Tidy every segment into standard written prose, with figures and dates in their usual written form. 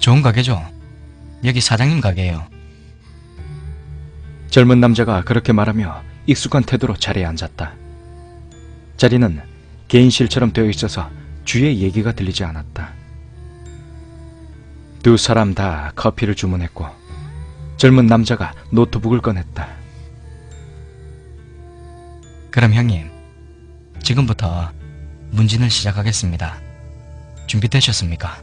좋은 가게죠. 여기 사장님 가게예요. 젊은 남자가 그렇게 말하며 익숙한 태도로 자리에 앉았다. 자리는 개인실처럼 되어 있어서 주위의 얘기가 들리지 않았다. 두 사람 다 커피를 주문했고 젊은 남자가 노트북을 꺼냈다. 그럼 형님, 지금부터 문진을 시작하겠습니다. 준비되셨습니까?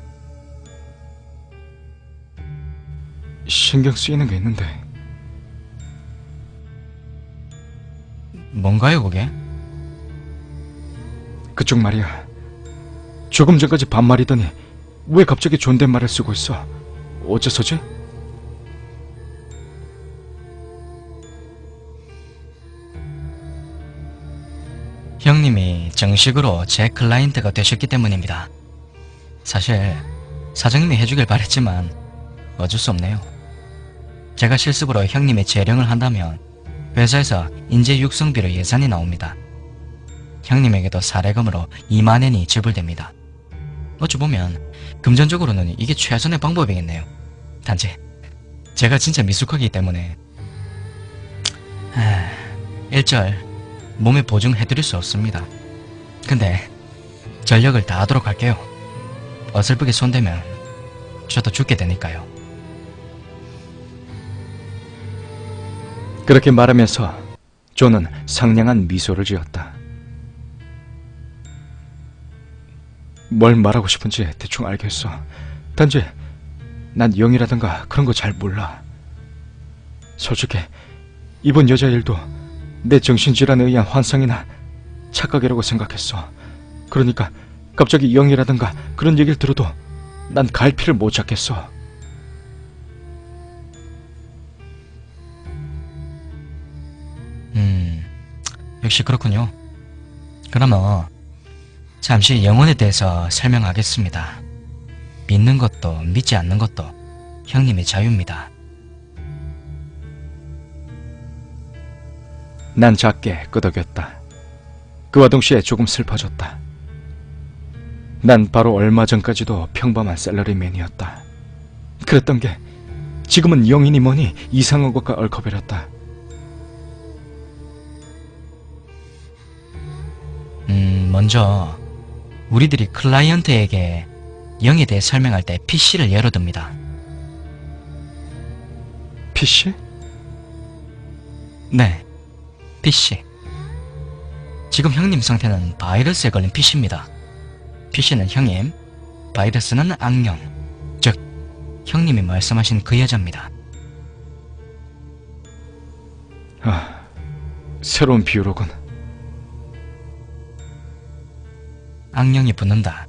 신경 쓰이는 게 있는데. 뭔가요, 그게? 그쪽 말이야. 조금 전까지 반말이더니 왜 갑자기 존댓말을 쓰고 있어? 어째서지? 형님이 정식으로 제 클라이언트가 되셨기 때문입니다. 사실 사장님이 해주길 바랬지만 어쩔 수 없네요. 제가 실습으로 형님의 재령을 한다면 회사에서 인재 육성비로 예산이 나옵니다. 형님에게도 사례금으로 2만엔이 지불됩니다. 어찌 보면 금전적으로는 이게 최선의 방법이겠네요. 단지 제가 진짜 미숙하기 때문에 일절 몸에 보증해드릴 수 없습니다. 근데 전력을 다하도록 할게요. 어설프게 손대면 저도 죽게 되니까요. 그렇게 말하면서 존은 상냥한 미소를 지었다. 뭘 말하고 싶은지 대충 알겠어. 단지 난 영이라든가 그런 거 잘 몰라. 솔직히 이번 여자 일도 내 정신질환에 의한 환상이나 착각이라고 생각했어. 그러니까 갑자기 영이라든가 그런 얘기를 들어도 난 갈피를 못 잡겠어. 역시 그렇군요. 그러면 잠시 영혼에 대해서 설명하겠습니다. 믿는 것도 믿지 않는 것도 형님의 자유입니다. 난 작게 끄덕였다. 그와 동시에 조금 슬퍼졌다. 난 바로 얼마 전까지도 평범한 샐러리맨이었다. 그랬던 게 지금은 영이니 뭐니 이상한 것과 얽혀버렸다. 먼저 우리들이 클라이언트에게 영에 대해 설명할 때 PC를 예로 듭니다. PC? 네, PC. 지금 형님 상태는 바이러스에 걸린 PC입니다. PC는 형님, 바이러스는 악령, 즉 형님이 말씀하신 그 여자입니다. 새로운 비유로군. 악령이 붙는다.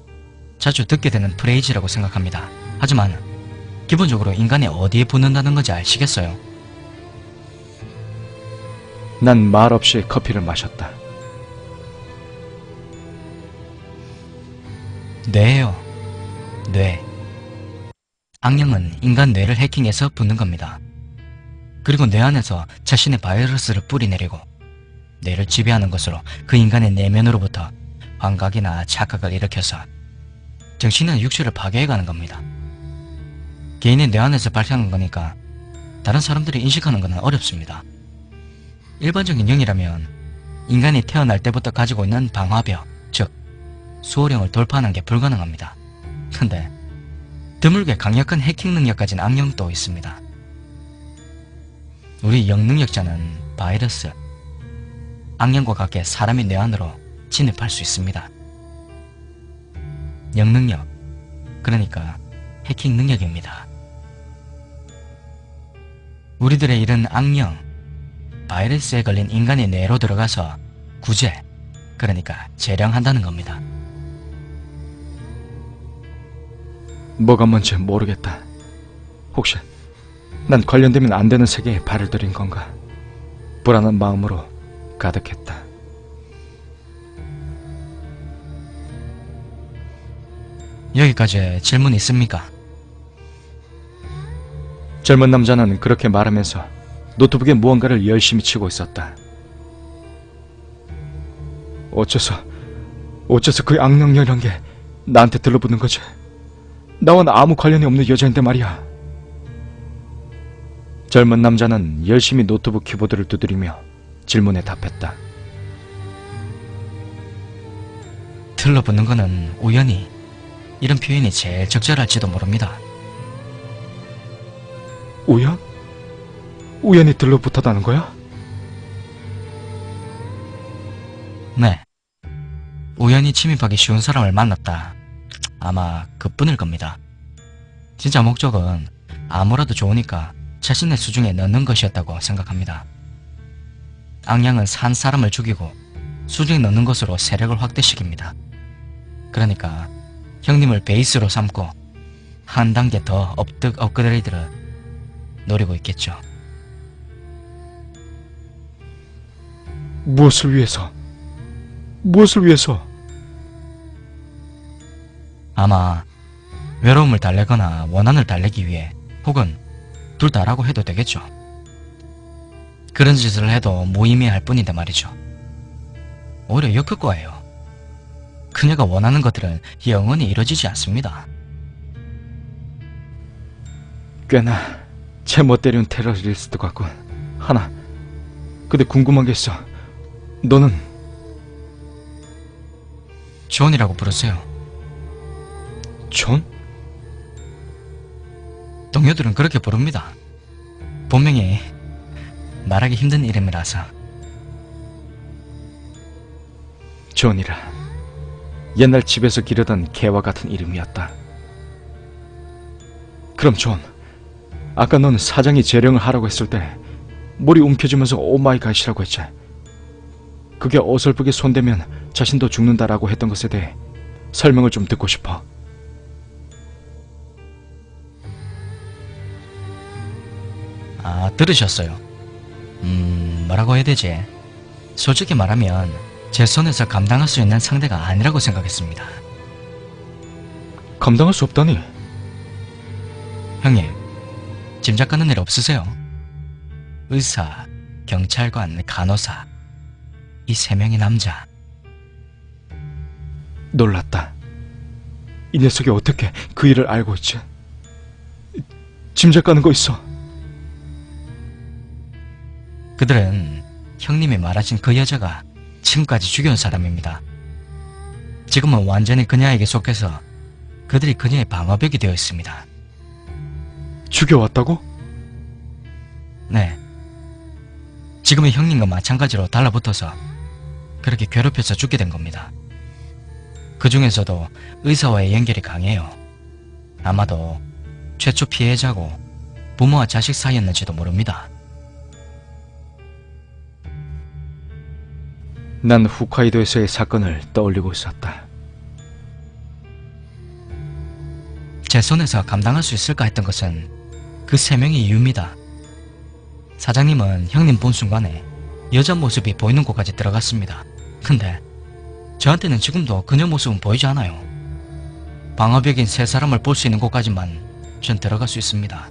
자주 듣게 되는 프레이즈라고 생각합니다. 하지만 기본적으로 인간이 어디에 붙는다는 건지 아시겠어요? 난 말없이 커피를 마셨다. 뇌예요. 뇌. 악령은 인간 뇌를 해킹해서 붙는 겁니다. 그리고 뇌 안에서 자신의 바이러스를 뿌리내리고 뇌를 지배하는 것으로 그 인간의 내면으로부터 환각이나 착각을 일으켜서 정신이나 육체를 파괴해가는 겁니다. 개인의 뇌 안에서 발생한 거니까 다른 사람들이 인식하는 것은 어렵습니다. 일반적인 영이라면 인간이 태어날 때부터 가지고 있는 방화벽, 즉 수호령을 돌파하는 게 불가능합니다. 근데 드물게 강력한 해킹 능력 가진 악령도 있습니다. 우리 영능력자는 바이러스, 악령과 같게 사람의 뇌 안으로 진입할 수 있습니다. 영능력, 그러니까 해킹 능력입니다. 우리들의 이런 악령, 바이러스에 걸린 인간의 뇌로 들어가서 구제, 그러니까 재량한다는 겁니다. 뭐가 뭔지 모르겠다. 혹시 난 관련되면 안 되는 세계에 발을 들인 건가? 불안한 마음으로 가득했다. 여기까지 질문 있습니까? 젊은 남자는 그렇게 말하면서 노트북에 무언가를 열심히 치고 있었다. 어째서 그 악령이란 게 나한테 들러붙는 거지? 나와는 아무 관련이 없는 여자인데 말이야. 젊은 남자는 열심히 노트북 키보드를 두드리며 질문에 답했다. 들러붙는 거는 우연히, 이런 표현이 제일 적절할지도 모릅니다. 우연? 우연히 들러붙었다는 거야? 네. 우연히 침입하기 쉬운 사람을 만났다. 아마 그뿐일 겁니다. 진짜 목적은 아무라도 좋으니까 자신의 수중에 넣는 것이었다고 생각합니다. 앙양은 산 사람을 죽이고 수중에 넣는 것으로 세력을 확대시킵니다. 그러니까 형님을 베이스로 삼고 한 단계 더 업그레이드를 노리고 있겠죠. 무엇을 위해서? 무엇을 위해서? 아마 외로움을 달래거나 원한을 달래기 위해, 혹은 둘 다라고 해도 되겠죠. 그런 짓을 해도 무의미할 뿐인데 말이죠. 오히려 엮을 거예요. 그녀가 원하는 것들은 영원히 이루어지지 않습니다. 꽤나 제멋대로운 테러리스트 같군. 하나, 근데 궁금한 게 있어. 너는 존이라고 부르세요. 존? 동료들은 그렇게 부릅니다. 본명이 말하기 힘든 이름이라서. 존이라. 옛날 집에서 기르던 개와 같은 이름이었다. 그럼 존, 아까 넌 사장이 재령을 하라고 했을 때 머리 움켜쥐면서 오마이갓이라고 했지. 그게 어설프게 손대면 자신도 죽는다라고 했던 것에 대해 설명을 좀 듣고 싶어. 아, 들으셨어요? 뭐라고 해야 되지? 솔직히 말하면 제 손에서 감당할 수 있는 상대가 아니라고 생각했습니다. 감당할 수 없다니? 형님, 짐작 가는 일 없으세요? 의사, 경찰관, 간호사, 이 세 명의 남자. 놀랐다. 이 녀석이 어떻게 그 일을 알고 있지? 짐작 가는 거 있어. 그들은 형님이 말하신 그 여자가 지금까지 죽여온 사람입니다. 지금은 완전히 그녀에게 속해서 그들이 그녀의 방어벽이 되어 있습니다. 죽여왔다고? 네. 지금의 형님과 마찬가지로 달라붙어서 그렇게 괴롭혀서 죽게 된 겁니다. 그 중에서도 의사와의 연결이 강해요. 아마도 최초 피해자고 부모와 자식 사이였는지도 모릅니다. 난 홋카이도에서의 사건을 떠올리고 있었다. 제 손에서 감당할 수 있을까 했던 것은 그 세 명의 이유입니다. 사장님은 형님 본 순간에 여자 모습이 보이는 곳까지 들어갔습니다. 근데 저한테는 지금도 그녀 모습은 보이지 않아요. 방어벽인 세 사람을 볼 수 있는 곳까지만 전 들어갈 수 있습니다.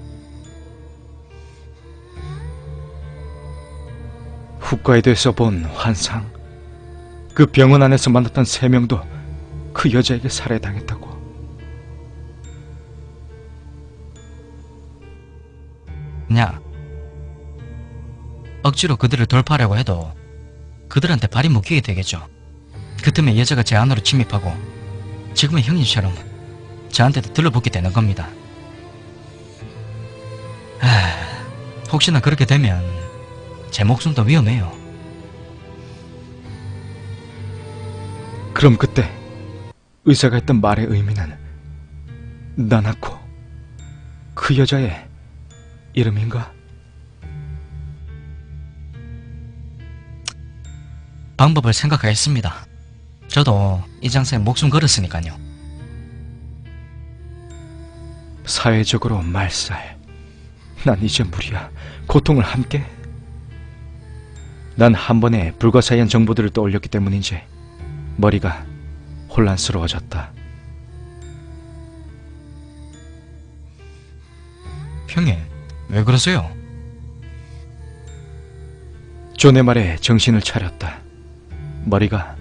홋카이도에서 본 환상. 그 병원 안에서 만났던 세 명도 그 여자에게 살해당했다고. 그냥 억지로 그들을 돌파하려고 해도 그들한테 발이 묶이게 되겠죠. 그 틈에 여자가 제 안으로 침입하고 지금의 형님처럼 저한테도 들러붙게 되는 겁니다. 혹시나 그렇게 되면 제 목숨도 위험해요. 그럼 그때 의사가 했던 말의 의미는 나나코, 그 여자의 이름인가? 방법을 생각하겠습니다. 저도 이 장사에 목숨 걸었으니까요. 사회적으로 말살. 난 이제 무리야. 고통을 함께. 난 한 번에 불가사의한 정보들을 떠올렸기 때문인지 머리가 혼란스러워졌다. 형님, 왜 그러세요? 존의 말에 정신을 차렸다. 머리가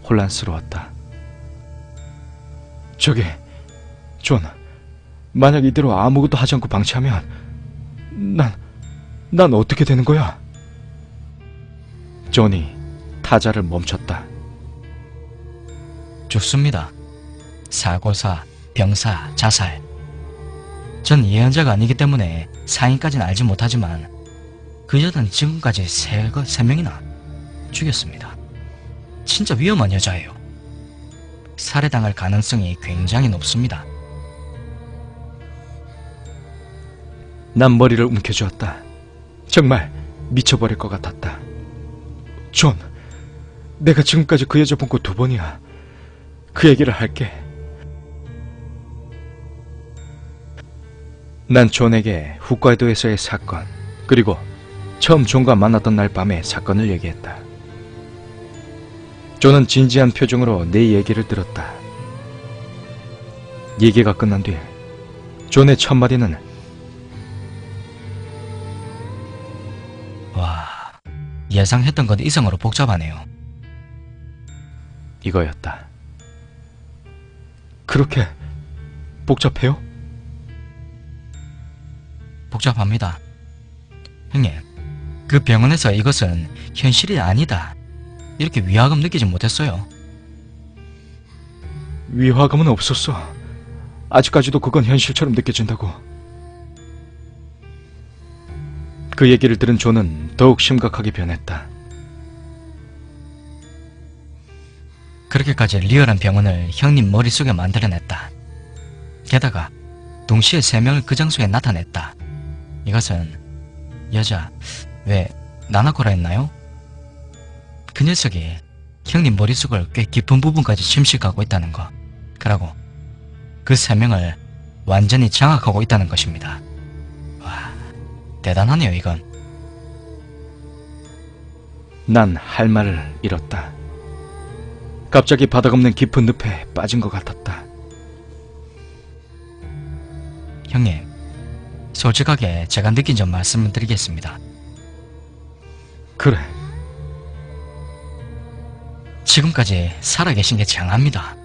혼란스러웠다. 저기, 존, 만약 이대로 아무것도 하지 않고 방치하면 난 어떻게 되는 거야? 존이 타자를 멈췄다. 좋습니다. 사고사, 병사, 자살. 전 예언자가 아니기 때문에 사인까지는 알지 못하지만 그 여자는 지금까지 세 명이나 죽였습니다. 진짜 위험한 여자예요. 살해당할 가능성이 굉장히 높습니다. 난 머리를 움켜쥐었다. 정말 미쳐버릴 것 같았다. 존, 내가 지금까지 그 여자 본 거 2번이야. 그 얘기를 할게. 난 존에게 홋카이도에서의 사건, 그리고 처음 존과 만났던 날 밤의 사건을 얘기했다. 존은 진지한 표정으로 내 얘기를 들었다. 얘기가 끝난 뒤 존의 첫 마디는 와, 예상했던 것 이상으로 복잡하네요. 이거였다. 그렇게 복잡해요? 복잡합니다. 형님, 그 병원에서 이것은 현실이 아니다, 이렇게 위화감 느끼지 못했어요. 위화감은 없었어. 아직까지도 그건 현실처럼 느껴진다고. 그 얘기를 들은 존은 더욱 심각하게 변했다. 그렇게까지 리얼한 병원을 형님 머릿속에 만들어냈다. 게다가 동시에 3명을 그 장소에 나타냈다. 이것은 여자, 왜 나나코라 했나요? 그 녀석이 형님 머릿속을 꽤 깊은 부분까지 침식하고 있다는 거, 그러고 그 3명을 완전히 장악하고 있다는 것입니다. 와, 대단하네요 이건. 난 할 말을 잃었다. 갑자기 바닥 없는 깊은 늪에 빠진 것 같았다. 형님, 솔직하게 제가 느낀 점 말씀드리겠습니다. 그래. 지금까지 살아계신 게 장합니다.